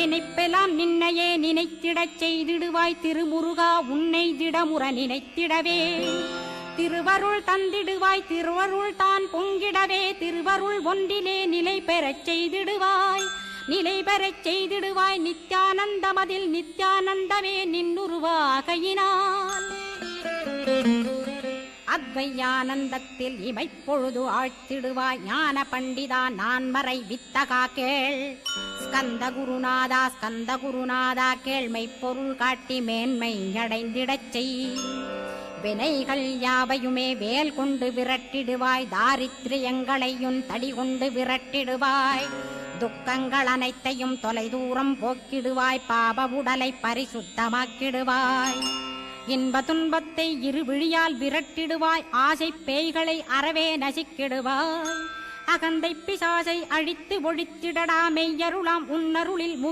நினைப்பெல்லாம் நின்னையே நினைத்திடச் செய்திடுவாய் திருமுருகா உன்னை திடமுற நினைத்திடவே திருவருள் தந்திடுவாய் திருவருள் தான் பொங்கிடவே திருவருள் ஒன்றிலே நிலை பெறச் செய்திடுவாய் நிலை பெறச் செய்திடுவாய் நித்யானந்தமதில் நித்யானந்தமே நின்னுருவாகையினால் அத்வையானந்தத்தில் இமைப்பொழுது ஆழ்த்திடுவாய் ஞான பண்டிதா நான்மறை வித்தகா கேள் ஸ்கந்த குருநாதா கேள்மை பொருள் காட்டி மேன்மை அடைந்திடச் செய் வினைகள் யாவையுமே வேல் கொண்டு விரட்டிடுவாய் தாரித்ரியங்களையும் தடி கொண்டு விரட்டிடுவாய் துக்கங்கள் அனைத்தையும் தொலைதூரம் போக்கிடுவாய் பாப உடலை பரிசுத்தமாக்கிடுவாய் இன்ப துன்பத்தை இருவிழியால் விரட்டிடுவாய் ஆசை பேய்களை அறவே நசிக்கிடுவாய் அகந்தை பிசாசை அழித்து ஒழித்திடடா மெய்யருளாம் உன்னருளில்